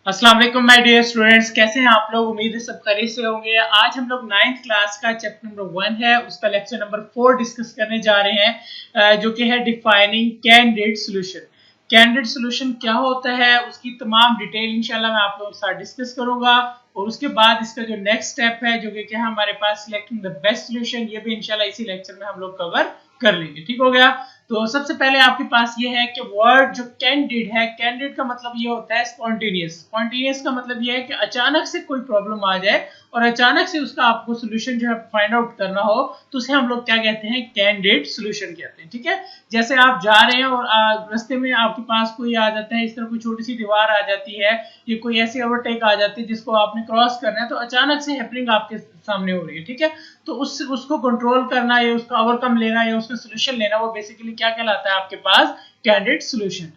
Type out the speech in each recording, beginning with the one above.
अस्सलाम वालेकुम my dear students, कैसे हैं आप लोग। उम्मीद है सब खैरियत से होंगे। आज हम लोग 9th क्लास का चैप्टर नंबर 1 है, उसका लेक्चर नंबर 4 डिस्कस करने जा रहे हैं, जो कि है defining candidate solution. Candidate solution क्या होता है, उसकी तमाम डिटेल इंशाल्लाह मैं आप लोगों के साथ डिस्कस करूंगा। और उसके बाद इसका जो नेक्स्ट स्टेप है, जो कि क्या है हमारे पास सिलेक्टिंग द बेस्ट सॉल्यूशन, ये भी इंशाल्लाह इसी लेक्चर में हम लोग कवर कर लेंगे। ठीक हो गया। तो सबसे पहले आपके पास ये है कि वर्ड जो कैंडिड है, कैंडिड का मतलब ये होता है स्पॉन्टेनियस। स्पॉन्टेनियस का मतलब ये है कि अचानक से कोई प्रॉब्लम आ जाए और अचानक से उसका आपको सोल्यूशन जो है फाइंड आउट करना हो, तो उसे हम लोग क्या कहते हैं, कैंडिड सोल्यूशन कहते हैं। ठीक है। जैसे आप जा रहे हैं और रास्ते में आपके पास कोई आ जाता है, इस तरह कोई छोटी सी दीवार आ जाती है, ये कोई ऐसी ओवरटेक आ जाती है जिसको आपने क्रॉस करना है, तो अचानक से हैपनिंग आपके सामने हो रही है। ठीक है। तो उसको कंट्रोल करना या उसका ओवरकम लेना या उसका सोल्यूशन लेना, वो बेसिकली क्या कहलाता है आपके पास, कैंडिड सोल्यूशन।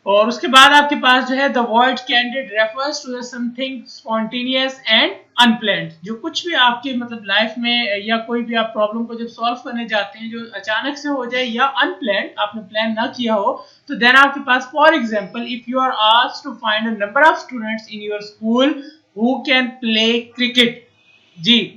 और उसके बाद आपके पास जो है the word candid refers to something spontaneous and unplanned. जो कुछ भी आपकी मतलब लाइफ में या कोई भी आप प्रॉब्लम को जब सॉल्व करने जाते हैं, जो अचानक से हो जाए या अनप्लान्ड, आपने प्लान ना किया हो, तो देन आपके पास for example if you are asked to find a number of students in your school who can play cricket. जी,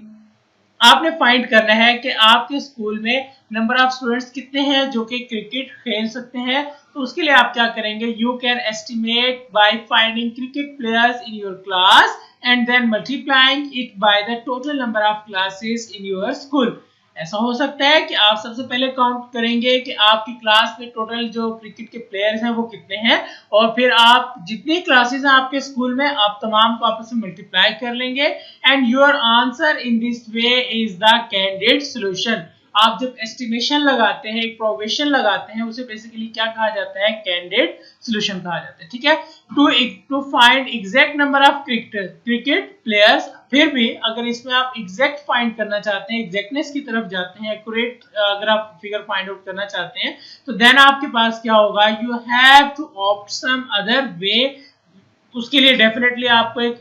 आपने फाइंड करना है कि आपके स्कूल में नंबर ऑफ स्टूडेंट्स कितने हैं जो कि क्रिकेट खेल सकते हैं। तो उसके लिए आप क्या करेंगे, you can estimate by finding cricket players in your class and then multiplying it by the total number of classes in your school. ऐसा हो सकता है कि आप सबसे पहले काउंट करेंगे कि आपकी क्लास में टोटल जो क्रिकेट के प्लेयर्स हैं वो कितने हैं, और फिर आप जितनी क्लासेस हैं आपके स्कूल में, आप तमाम को आपस में मल्टीप्लाई कर लेंगे and your answer in this way is the candidate solution. आप जब एस्टिमेशन लगाते हैं, एक प्रोबेशन लगाते हैं, उसे बेसिकली क्या कहा जाता है, कैंडिडेट सॉल्यूशन कहा जाता है। ठीक है। To find exact number of cricket players. फिर भी अगर इसमें आप एग्जैक्ट फाइंड करना चाहते हैं, एग्जैक्टनेस की तरफ जाते हैं, एक्यूरेट अगर आप फिगर फाइंड आउट करना चाहते हैं, तो देन आपके पास क्या होगा, you have to opt some other way. उसके लिए डेफिनेटली आपको एक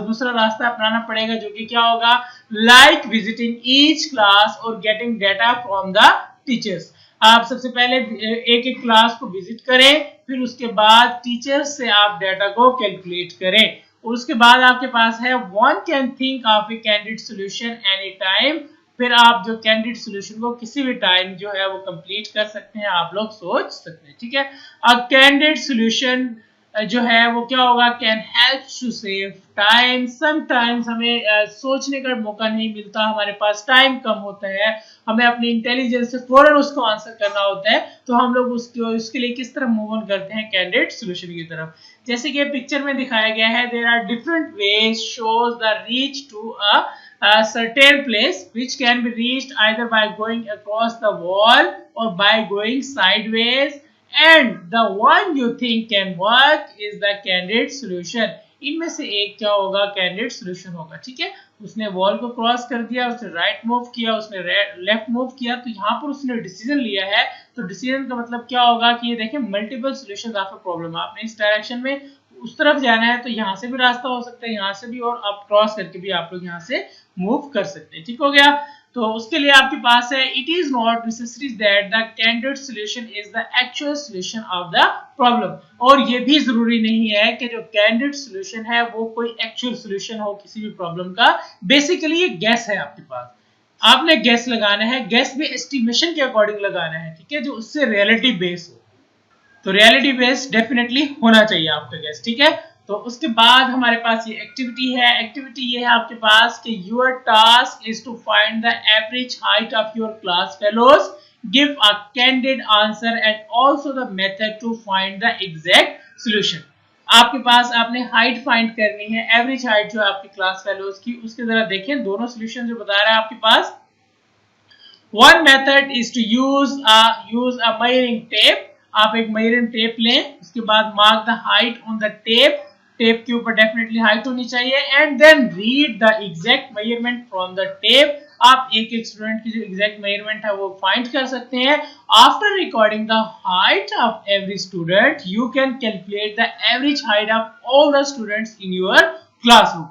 दूसरा रास्ता अपनाना पड़ेगा, जो कि क्या होगा, लाइक विजिटिंग ईच क्लास और getting data from the teachers. आप सबसे पहले एक एक क्लास को विजिट करें, फिर उसके बाद टीचर्स से आप डेटा को कैलकुलेट करें। और उसके बाद आपके पास है one can think of a candidate solution any time. फिर आप जो कैंडिडेट सॉल्यूशन को किसी भी टाइम जो है वो कंप्लीट कर सकते हैं, आप लोग सोच सकते हैं। ठीक है। अ कैंडिडेट सॉल्यूशन जो है वो क्या होगा, can help to save time. Sometimes हमें सोचने का मौका नहीं मिलता, हमारे पास टाइम कम होता है, हमें अपनी इंटेलिजेंस से फौरन उसको आंसर करना होता है, तो हम लोग उसके लिए किस तरह मूव ऑन करते हैं, कैंडिडेट सॉल्यूशन की तरफ। जैसे कि पिक्चर में दिखाया गया है, there are different ways shows the reach to a certain place which can be reached either by going across the wall or by going sideways, and the one you think can work is the candidate solution। इनमें से एक क्या होगा, candidate solution होगा। ठीक है। उसने wall को क्रॉस कर दिया, उसने राइट मूव किया, उसने लेफ्ट मूव किया, तो यहाँ पर उसने डिसीजन लिया है। तो डिसीजन का मतलब क्या होगा कि ये देखें, multiple solutions of a problem. आपने इस डायरेक्शन में उस तरफ जाना है, तो यहाँ से भी रास्ता हो सकता है, यहाँ से भी, और आप क्रॉस करके भी आप लोग यहाँ से मूव कर सकते हैं। ठीक हो गया। तो उसके लिए आपके पास है, it is not necessary that the candidate solution is the actual solution of the problem. और ये भी जरूरी नहीं है कि जो कैंडिडेट सॉल्यूशन है वो कोई एक्चुअल सॉल्यूशन हो किसी भी प्रॉब्लम का। बेसिकली ये गैस है आपके पास, आपने गैस लगाना है, गैस भी एस्टिमेशन के अकॉर्डिंग लगाना है। ठीक है। जो उससे रियलिटी बेस हो, तो रियलिटी बेस्ड डेफिनेटली होना चाहिए आपका गैस। ठीक है। तो उसके बाद हमारे पास ये एक्टिविटी है। एक्टिविटी ये है आपके पास कि your task is to find the average height of your class fellows, give a candid answer and also the method to find the exact solution. आपके पास आपने हाइट फाइंड करनी है, एवरेज हाइट जो है आपकी क्लास फेलोज की, उसके जरा देखें दोनों सॉल्यूशन जो बता रहा है आपके पास। One method is to use a measuring tape. आप एक मेजरिंग टेप लें, उसके बाद mark the height on the tape. Tape के ऊपर डेफिनेटली हाइट होनी चाहिए, and then read the exact measurement from the tape. आप एक एक स्टूडेंट की जो एग्जैक्ट मेजरमेंट है वो फाइंड कर सकते हैं। After recording the height of every student, you can calculate the average height of all the students in your classroom.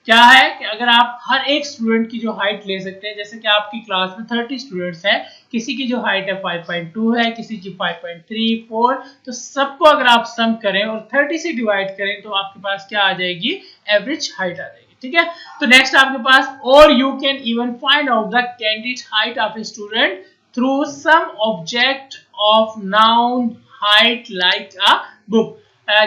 क्या है कि अगर आप हर एक स्टूडेंट की जो हाइट ले सकते हैं, जैसे कि आपकी क्लास में 30 स्टूडेंट्स हैं, किसी की जो हाइट है 5.2 है, किसी की 5.3, 4, तो सबको अगर आप सम करें और 30 से डिवाइड करें तो आपके पास क्या आ जाएगी, एवरेज हाइट आ जाएगी। ठीक है, तो नेक्स्ट आपके पास, और you can even find out the candidate height of a student through some object of known height like a book.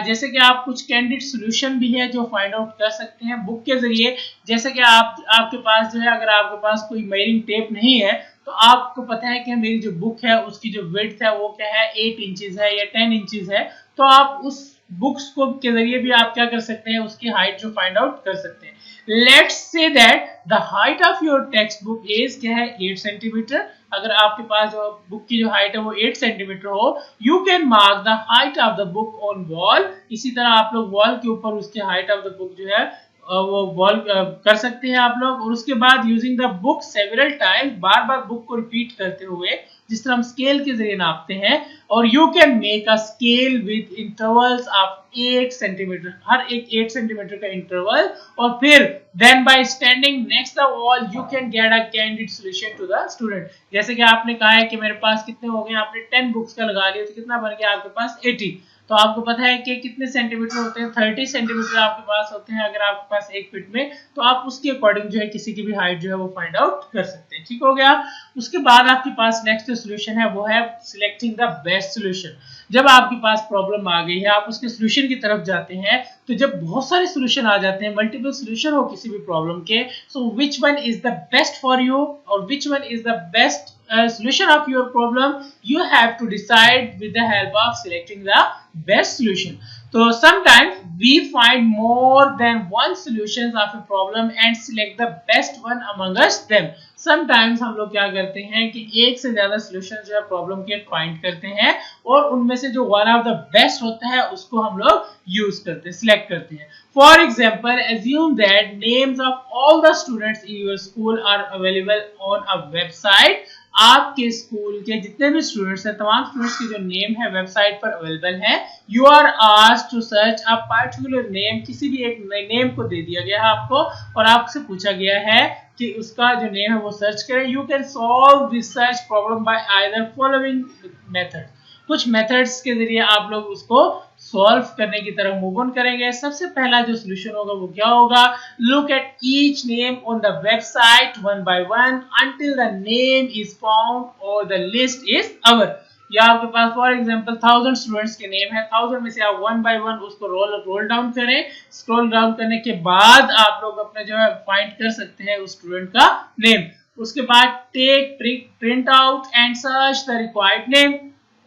जैसे कि आप कुछ कैंडिडेट सॉल्यूशन भी है जो फाइंड आउट कर सकते हैं बुक के जरिए। जैसे कि आपके पास जो है, अगर आपके पास कोई मेजरिंग टेप नहीं है तो आपको पता है कि मेरी जो बुक है उसकी जो विड्थ है वो क्या है, 8 इंचेस है या 10 इंचेस है, तो आप उस बुक्स को के जरिए भी आप क्या कर सकते हैं, उसकी हाइट जो फाइंड आउट कर सकते हैं। Let's say that the height of your text book is क्या है, 8 सेंटीमीटर। अगर आपके पास जो बुक की जो हाइट है वो 8 सेंटीमीटर हो, you can mark the height of the book on wall. इसी तरह आप लोग वॉल के ऊपर उसकी हाइट ऑफ द बुक जो है वो वॉल कर सकते हैं आप लोग। और उसके बाद using the book several times, bar bar book को रिपीट करते हुए, जिस तरह हम स्केल के जरिए नापते हैं, और you can make a scale with intervals of 8 centimetre, हर एक 8 सेंटीमीटर का इंटरवल, और फिर then by standing next the wall you can get a candidate solution to the student. जैसे कि आपने कहा है कि मेरे पास कितने हो गए, आपने 10 बुक्स का लगा लिया तो कितना बन गया आपके पास, 80। तो आपको पता है कि कितने सेंटीमीटर होते हैं, 30 सेंटीमीटर आपके पास होते हैं अगर आपके पास 1 फीट में, तो आप उसके अकॉर्डिंग जो है किसी की भी हाइट जो है वो फाइंड आउट कर सकते हैं। ठीक हो गया। उसके बाद आपके पास नेक्स्ट सोल्यूशन है वो है सिलेक्टिंग द बेस्ट सोल्यूशन। जब आपके पास प्रॉब्लम आ गई है, आप उसके सोल्यूशन की तरफ जाते हैं, तो जब बहुत सारे सोल्यूशन आ जाते हैं, मल्टीपल सोल्यूशन हो किसी भी प्रॉब्लम के, so which one is the best for you और which one is the best solution of your problem, you have to decide with the help of selecting the best solution. So sometimes we find more than one solutions of a problem and select the best one amongst them. Sometimes हम लोग क्या करते हैं कि एक से ज्यादा solution जो है प्रॉब्लम के फाइंड करते हैं और उनमें से जो one of the best होता है उसको हम लोग यूज करते हैं, सिलेक्ट करते हैं। For example, assume that names of all the students in your school are available on a website. आपके स्कूल के जितने भी स्टूडेंट्स हैं, तमाम स्टूडेंट्स के जो नेम है वेबसाइट पर अवेलेबल है। You are asked to search a particular name, किसी भी एक नेम को दे दिया गया है आपको और आपसे पूछा गया है कि उसका जो नेम है वो सर्च करें। You can solve this search problem bye either following method. कुछ मेथड्स के जरिए आप लोग उसको सॉल्व करने की तरफ मूव ऑन करेंगे। सबसे पहला जो सॉल्यूशन होगा वो क्या होगा, look at each name on the website one by one until the name is found और द लिस्ट इज अवर। या आपके पास फॉर एग्जांपल 1000 स्टूडेंट्स के नेम है, 1000 में से आप वन बाय वन उसको रोल डाउन करें। स्क्रॉल डाउन करने के बाद आप लोग अपने जो है फाइंड कर सकते हैं उस स्टूडेंट का नेम। उसके बाद take print out and search the required name.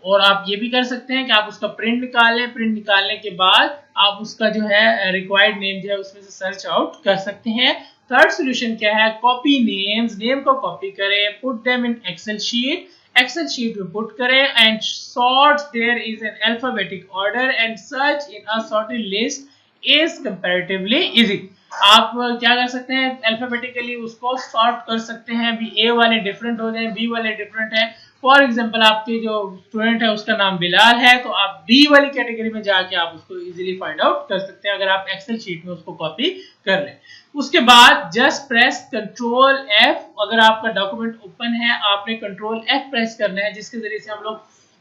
और आप ये भी कर सकते हैं कि आप उसका प्रिंट निकाल लें, प्रिंट निकालने के बाद आप उसका जो है रिक्वायर्ड नेम जो है उसमें से सर्च आउट कर सकते हैं। थर्ड सॉल्यूशन क्या है, कॉपी नेम्स, नेम को कॉपी करें, put them in Excel sheet, Excel sheet में पुट करें and sort there is an alphabetic order and search in a sorted list is comparatively easy. आप क्या कर सकते हैं, अल्फाबेटिकली उसको सॉर्ट कर सकते हैं, भी ए वाले डिफरेंट हो जाए, बी वाले डिफरेंट है। फॉर एग्जांपल आपके जो स्टूडेंट है उसका नाम बिलाल है, तो आप बी वाली कैटेगरी में जाके आप उसको इजीली फाइंड आउट कर सकते हैं अगर आप एक्सेल शीट में उसको कॉपी कर लें। उसके बाद जस्ट प्रेस कंट्रोल एफ। अगर आपका डॉक्यूमेंट ओपन है, आपने कंट्रोल एफ प्रेस करना है, जिसके जरिए से हम लोग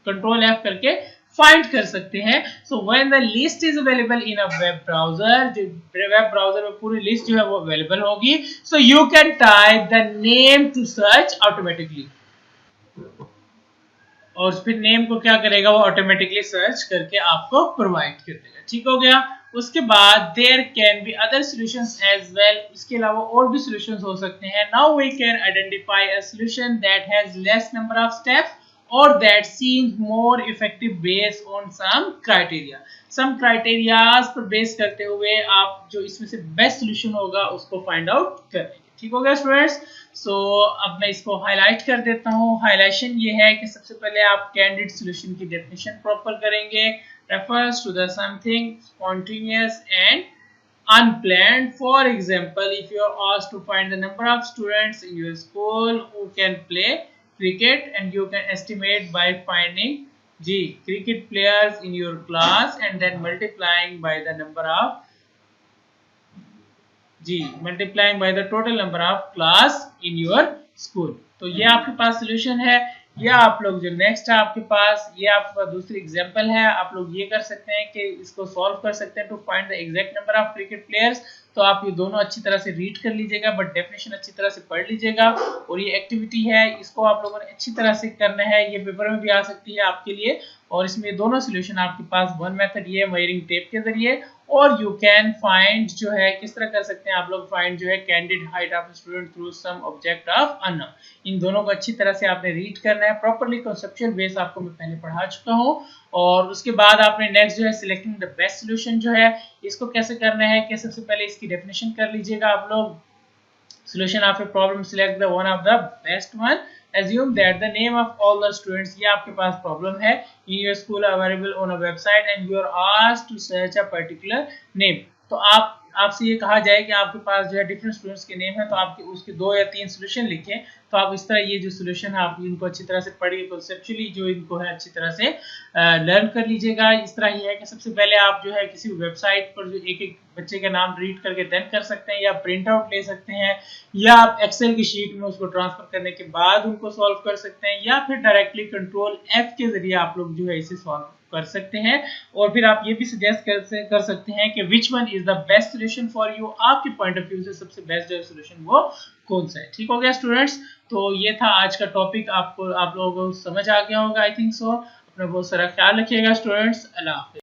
कंट्रोल एफ करके फाइंड कर सकते हैं। So when the list is available in a web browser, जो वेब ब्राउजर में पूरी लिस्ट जो है वो अवेलेबल होगी, so you can type the name to search automatically, और फिर नेम को क्या करेगा, वो ऑटोमेटिकली सर्च करके आपको प्रोवाइड कर देगा। ठीक हो गया। उसके बाद there can be other solutions as well, इसके अलावा और भी सॉल्यूशंस हो सकते हैं। Now we can identify a solution that has less number of steps or that seems more effective based on some criteria. Some criterias पर base करते हुए आप जो इसमें से बेस्ट सॉल्यूशन होगा उसको फाइंड आउट करेंगे। ठीक हो गया स्टूडेंट्स। सो अब मैं इसको हाईलाइट कर देता हूँ। हाईलाइशन ये है कि सबसे पहले आप कैंडिडेट सॉल्यूशन की डेफिनेशन प्रॉपर करेंगे। refers to the something spontaneous and unplanned. For example, if you are asked to find the number of students in your school who can play cricket, and you can estimate by finding cricket players in your class and then multiplying by the total number of class in your school. तो ये आपके पास solution है। ये आप लोग जो next है आपके पास, ये आपका दूसरी एग्जांपल है। आप लोग ये कर सकते हैं कि इसको सॉल्व कर सकते हैं to find the exact number of cricket players. तो आप ये दोनों अच्छी तरह से रीड कर लीजिएगा, बट डेफिनेशन अच्छी तरह से पढ़ लीजिएगा। और ये एक्टिविटी है, इसको आप लोगों ने अच्छी तरह से करना है, ये पेपर में भी आ सकती है आपके लिए। और इसमें दोनों सोल्यूशन आपके पास, वन मेथड ये मेजरिंग टेप के जरिए, और यू कैन फाइंड जो है किस तरह कर सकते हैं आप लोग फाइंड जो है candid height of student through some object of unknown. इन दोनों को अच्छी तरह से आपने रीड करना है प्रॉपर्ली, कंसेप्चुअल बेस आपको मैं पहले पढ़ा चुका हूँ। और उसके बाद आपने नेक्स्ट जो है सिलेक्टिंग द बेस्ट सोल्यूशन जो है, इसको कैसे करना है कि सबसे पहले इसकी डेफिनेशन कर लीजिएगा आप लोग। Solution of a problem, select the one of the best one. Assume that the name of all the students, ये आपके पास problem है, in your school available on a website and you are asked to search a particular name. तो आपसे ये कहा जाए कि आपके पास जो है डिफरेंट स्टूडेंट्स के नेम है, तो आपके उसके 2 या 3 सोल्यूशन लिखें। तो आप इस तरह ये जो सोल्यूशन है आप इनको अच्छी तरह से पढ़िए, कॉन्सेप्चुअली जो इनको है अच्छी तरह से लर्न कर लीजिएगा। इस तरह ये है कि सबसे पहले आप जो है किसी वेबसाइट पर जो एक एक बच्चे का नाम रीड करके देन कर सकते हैं, या प्रिंट आउट ले सकते हैं, या आप एक्सेल की शीट में उसको ट्रांसफर करने के बाद उनको सॉल्व कर सकते हैं, या फिर डायरेक्टली कंट्रोल F के जरिए आप लोग जो है इसे सॉल्व कर सकते हैं। और फिर आप ये भी सजेस्ट कर सकते हैं कि विच one is the best solution for you, आपके पॉइंट ऑफ व्यू से सबसे बेस्ट जो सोल्यूशन वो कौन सा है। ठीक हो गया स्टूडेंट्स, तो ये था आज का टॉपिक। आप लोगों को समझ आ गया होगा आई थिंक सो। अपना बहुत सारा ख्याल रखिएगा स्टूडेंट्स। अल्लाह हाफिज़।